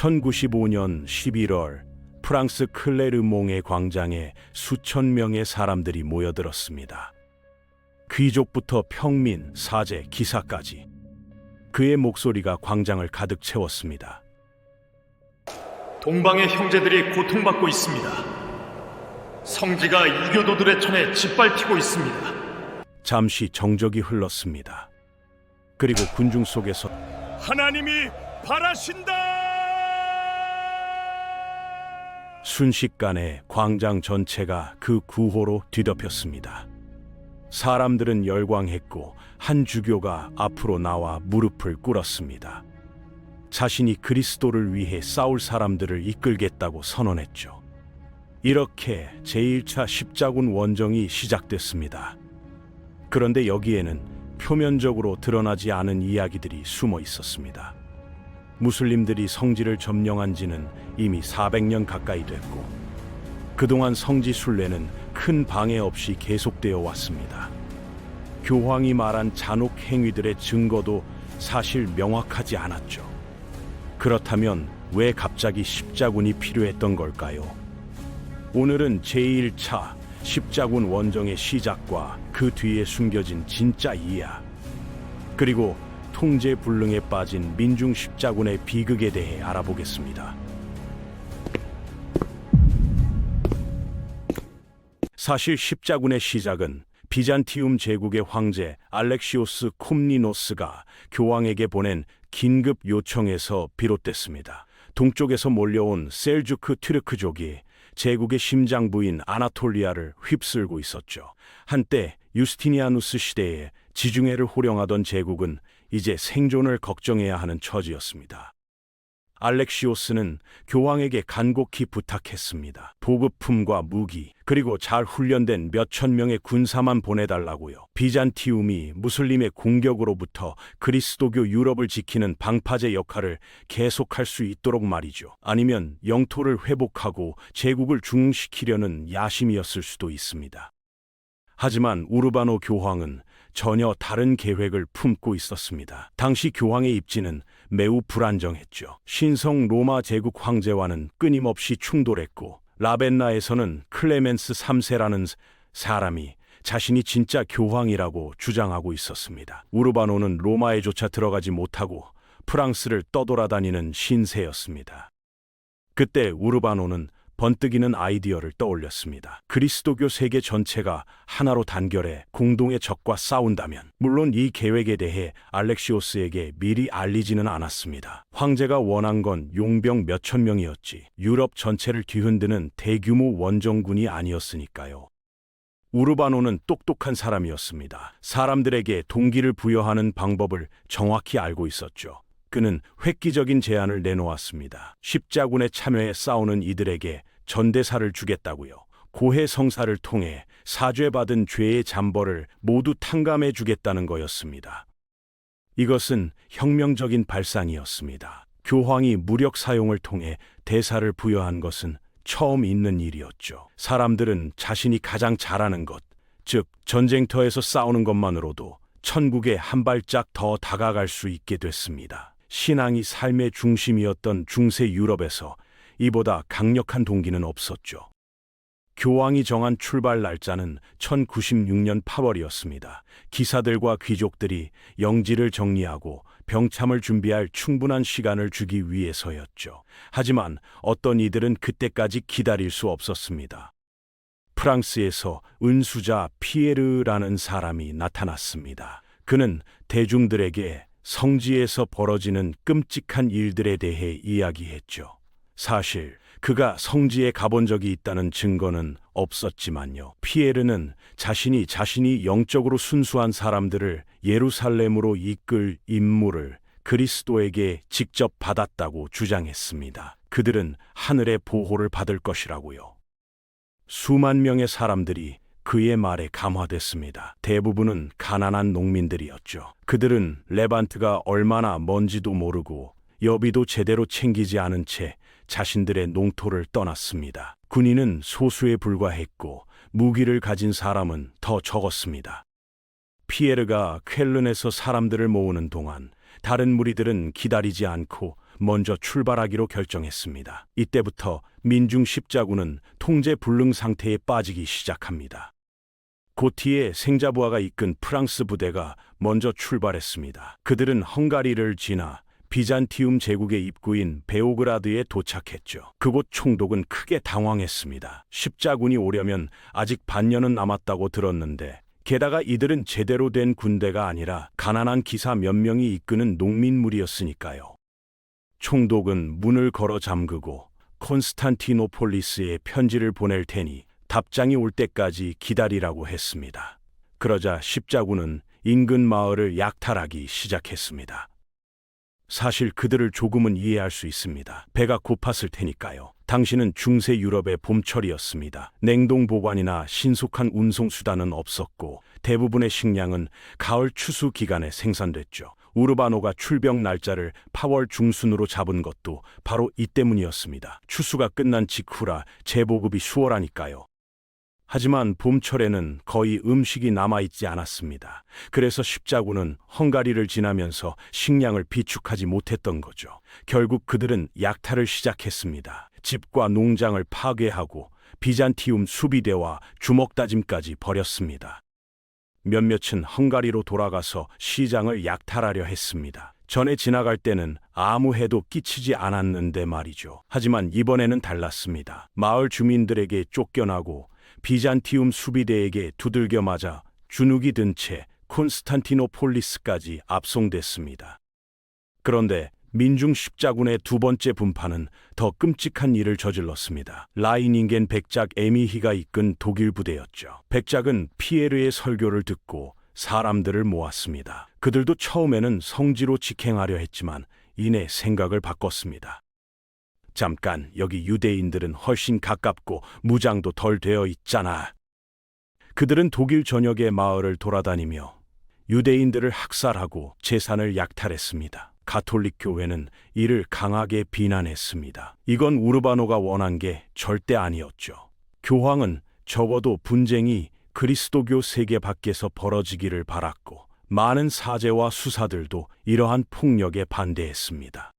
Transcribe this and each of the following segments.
1095년 11월 프랑스 클레르몽의 광장에 수천 명의 사람들이 모여들었습니다. 귀족부터 평민, 사제, 기사까지 그의 목소리가 광장을 가득 채웠습니다. 동방의 형제들이 고통받고 있습니다. 성지가 이교도들의 손에 짓밟히고 있습니다. 잠시 정적이 흘렀습니다. 그리고 군중 속에서 하나님이 바라신다! 순식간에 광장 전체가 그 구호로 뒤덮였습니다. 사람들은 열광했고 한 주교가 앞으로 나와 무릎을 꿇었습니다. 자신이 그리스도를 위해 싸울 사람들을 이끌겠다고 선언했죠. 이렇게 제1차 십자군 원정이 시작됐습니다. 그런데 여기에는 표면적으로 드러나지 않은 이야기들이 숨어 있었습니다. 무슬림들이 성지를 점령한 지는 이미 400년 가까이 됐고 그동안 성지 순례는 큰 방해 없이 계속되어 왔습니다. 교황이 말한 잔혹 행위들의 증거도 사실 명확하지 않았죠. 그렇다면 왜 갑자기 십자군이 필요했던 걸까요? 오늘은 제1차 십자군 원정의 시작과 그 뒤에 숨겨진 진짜 이야, 그리고 통제 불능에 빠진 민중 십자군의 비극에 대해 알아보겠습니다. 사실 십자군의 시작은 비잔티움 제국의 황제 알렉시오스 콤니노스가 교황에게 보낸 긴급 요청에서 비롯됐습니다. 동쪽에서 몰려온 셀주크 튀르크족이 제국의 심장부인 아나톨리아를 휩쓸고 있었죠. 한때 유스티니아누스 시대에 지중해를 호령하던 제국은 이제 생존을 걱정해야 하는 처지였습니다. 알렉시오스는 교황에게 간곡히 부탁했습니다. 보급품과 무기, 그리고 잘 훈련된 몇천 명의 군사만 보내달라고요. 비잔티움이 무슬림의 공격으로부터 그리스도교 유럽을 지키는 방파제 역할을 계속할 수 있도록 말이죠. 아니면 영토를 회복하고 제국을 중흥시키려는 야심이었을 수도 있습니다. 하지만 우르바노 교황은 전혀 다른 계획을 품고 있었습니다. 당시 교황의 입지는 매우 불안정했죠. 신성 로마 제국 황제와는 끊임없이 충돌했고 라벤나에서는 클레멘스 3세라는 사람이 자신이 진짜 교황이라고 주장하고 있었습니다. 우르바노는 로마에조차 들어가지 못하고 프랑스를 떠돌아다니는 신세였습니다. 그때 우르바노는 번뜩이는 아이디어를 떠올렸습니다. 그리스도교 세계 전체가 하나로 단결해 공동의 적과 싸운다면, 물론 이 계획에 대해 알렉시오스에게 미리 알리지는 않았습니다. 황제가 원한 건 용병 몇천 명이었지 유럽 전체를 뒤흔드는 대규모 원정군이 아니었으니까요. 우르바노는 똑똑한 사람이었습니다. 사람들에게 동기를 부여하는 방법을 정확히 알고 있었죠. 그는 획기적인 제안을 내놓았습니다. 십자군의 참여에 싸우는 이들에게 전대사를 주겠다고요. 고해 성사를 통해 사죄받은 죄의 잠벌을 모두 탕감해 주겠다는 거였습니다. 이것은 혁명적인 발상이었습니다. 교황이 무력 사용을 통해 대사를 부여한 것은 처음 있는 일이었죠. 사람들은 자신이 가장 잘하는 것, 즉 전쟁터에서 싸우는 것만으로도 천국에 한 발짝 더 다가갈 수 있게 됐습니다. 신앙이 삶의 중심이었던 중세 유럽에서 이보다 강력한 동기는 없었죠. 교황이 정한 출발 날짜는 1096년 8월이었습니다. 기사들과 귀족들이 영지를 정리하고 병참을 준비할 충분한 시간을 주기 위해서였죠. 하지만 어떤 이들은 그때까지 기다릴 수 없었습니다. 프랑스에서 은수자 피에르라는 사람이 나타났습니다. 그는 대중들에게 성지에서 벌어지는 끔찍한 일들에 대해 이야기했죠. 사실 그가 성지에 가본 적이 있다는 증거는 없었지만요. 피에르는 자신이 영적으로 순수한 사람들을 예루살렘으로 이끌 임무를 그리스도에게 직접 받았다고 주장했습니다. 그들은 하늘의 보호를 받을 것이라고요. 수만 명의 사람들이 그의 말에 감화됐습니다. 대부분은 가난한 농민들이었죠. 그들은 레반트가 얼마나 먼지도 모르고 여비도 제대로 챙기지 않은 채 자신들의 농토를 떠났습니다. 군인은 소수에 불과했고 무기를 가진 사람은 더 적었습니다. 피에르가 쾰른에서 사람들을 모으는 동안 다른 무리들은 기다리지 않고 먼저 출발하기로 결정했습니다. 이때부터 민중 십자군은 통제 불능 상태에 빠지기 시작합니다. 고티의 생자부하가 이끈 프랑스 부대가 먼저 출발했습니다. 그들은 헝가리를 지나 비잔티움 제국의 입구인 베오그라드에 도착했죠. 그곳 총독은 크게 당황했습니다. 십자군이 오려면 아직 반년은 남았다고 들었는데 게다가 이들은 제대로 된 군대가 아니라 가난한 기사 몇 명이 이끄는 농민무리였으니까요. 총독은 문을 걸어 잠그고 콘스탄티노폴리스에 편지를 보낼 테니 답장이 올 때까지 기다리라고 했습니다. 그러자 십자군은 인근 마을을 약탈하기 시작했습니다. 사실 그들을 조금은 이해할 수 있습니다. 배가 고팠을 테니까요. 당시는 중세 유럽의 봄철이었습니다. 냉동 보관이나 신속한 운송 수단은 없었고 대부분의 식량은 가을 추수 기간에 생산됐죠. 우르바노가 출병 날짜를 8월 중순으로 잡은 것도 바로 이 때문이었습니다. 추수가 끝난 직후라 재보급이 수월하니까요. 하지만 봄철에는 거의 음식이 남아있지 않았습니다. 그래서 십자군은 헝가리를 지나면서 식량을 비축하지 못했던 거죠. 결국 그들은 약탈을 시작했습니다. 집과 농장을 파괴하고 비잔티움 수비대와 주먹다짐까지 벌였습니다. 몇몇은 헝가리로 돌아가서 시장을 약탈하려 했습니다. 전에 지나갈 때는 아무 해도 끼치지 않았는데 말이죠. 하지만 이번에는 달랐습니다. 마을 주민들에게 쫓겨나고 비잔티움 수비대에게 두들겨 맞아 주눅이 든 채 콘스탄티노폴리스까지 압송됐습니다. 그런데 민중 십자군의 두 번째 분파는 더 끔찍한 일을 저질렀습니다. 라이닝겐 백작 에미히가 이끈 독일 부대였죠. 백작은 피에르의 설교를 듣고 사람들을 모았습니다. 그들도 처음에는 성지로 직행하려 했지만 이내 생각을 바꿨습니다. 잠깐, 여기 유대인들은 훨씬 가깝고 무장도 덜 되어 있잖아. 그들은 독일 전역의 마을을 돌아다니며 유대인들을 학살하고 재산을 약탈했습니다. 가톨릭 교회는 이를 강하게 비난했습니다. 이건 우르바노가 원한 게 절대 아니었죠. 교황은 적어도 분쟁이 그리스도교 세계 밖에서 벌어지기를 바랐고 많은 사제와 수사들도 이러한 폭력에 반대했습니다.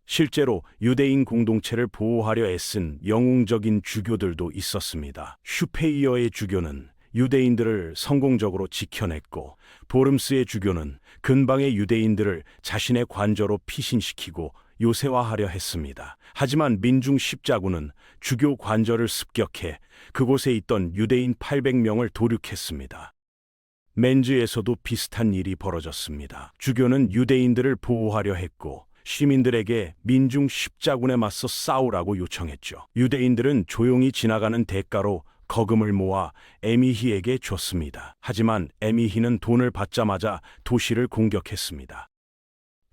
실제로 유대인 공동체를 보호하려 애쓴 영웅적인 주교들도 있었습니다. 슈페이어의 주교는 유대인들을 성공적으로 지켜냈고 보름스의 주교는 근방의 유대인들을 자신의 관저로 피신시키고 요새화하려 했습니다. 하지만 민중 십자군은 주교 관저를 습격해 그곳에 있던 유대인 800명을 도륙했습니다. 멘즈에서도 비슷한 일이 벌어졌습니다. 주교는 유대인들을 보호하려 했고 시민들에게 민중 십자군에 맞서 싸우라고 요청했죠. 유대인들은 조용히 지나가는 대가로 거금을 모아 에미히에게 줬습니다. 하지만 에미히는 돈을 받자마자 도시를 공격했습니다.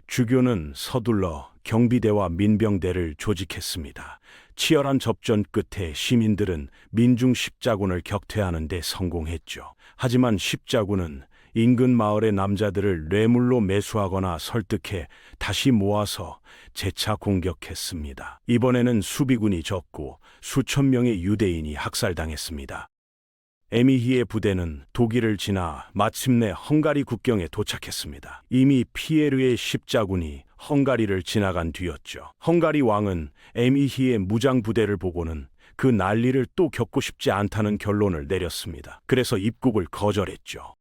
주교는 서둘러 경비대와 민병대를 조직했습니다. 치열한 접전 끝에 시민들은 민중 십자군을 격퇴하는 데 성공했죠. 하지만 십자군은 인근 마을의 남자들을 뇌물로 매수하거나 설득해 다시 모아서 재차 공격했습니다. 이번에는 수비군이 적고 수천 명의 유대인이 학살당했습니다. 에미히의 부대는 독일을 지나 마침내 헝가리 국경에 도착했습니다. 이미 피에르의 십자군이 헝가리를 지나간 뒤였죠. 헝가리 왕은 에미히의 무장 부대를 보고는 그 난리를 또 겪고 싶지 않다는 결론을 내렸습니다. 그래서 입국을 거절했죠.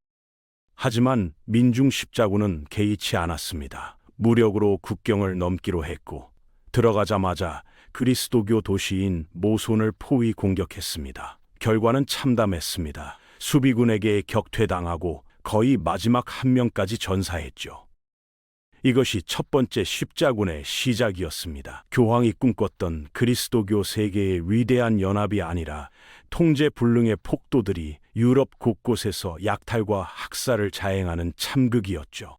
하지만 민중 십자군은 개의치 않았습니다. 무력으로 국경을 넘기로 했고 들어가자마자 그리스도교 도시인 모손을 포위 공격했습니다. 결과는 참담했습니다. 수비군에게 격퇴당하고 거의 마지막 한 명까지 전사했죠. 이것이 첫 번째 십자군의 시작이었습니다. 교황이 꿈꿨던 그리스도교 세계의 위대한 연합이 아니라 통제불능의 폭도들이 유럽 곳곳에서 약탈과 학살을 자행하는 참극이었죠.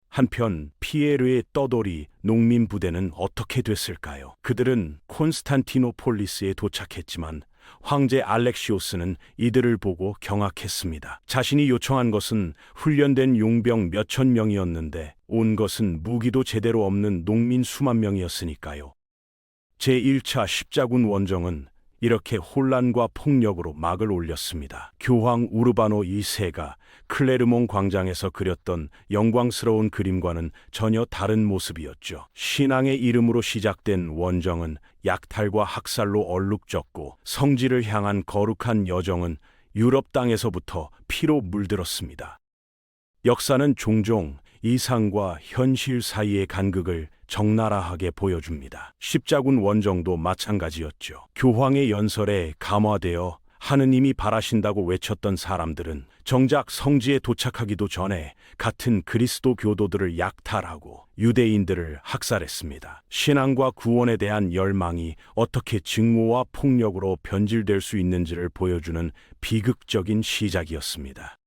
한편 피에르의 떠돌이 농민 부대는 어떻게 됐을까요? 그들은 콘스탄티노폴리스에 도착했지만 황제 알렉시오스는 이들을 보고 경악했습니다. 자신이 요청한 것은 훈련된 용병 몇천 명이었는데 온 것은 무기도 제대로 없는 농민 수만 명이었으니까요. 제1차 십자군 원정은 이렇게 혼란과 폭력으로 막을 올렸습니다. 교황 우르바노 2세가 클레르몽 광장에서 그렸던 영광스러운 그림과는 전혀 다른 모습이었죠. 신앙의 이름으로 시작된 원정은 약탈과 학살로 얼룩졌고, 성지를 향한 거룩한 여정은 유럽 땅에서부터 피로 물들었습니다. 역사는 종종 이상과 현실 사이의 간극을 적나라하게 보여줍니다. 십자군 원정도 마찬가지였죠. 교황의 연설에 감화되어 하느님이 바라신다고 외쳤던 사람들은 정작 성지에 도착하기도 전에 같은 그리스도 교도들을 약탈하고 유대인들을 학살했습니다. 신앙과 구원에 대한 열망이 어떻게 증오와 폭력으로 변질될 수 있는지를 보여주는 비극적인 시작이었습니다.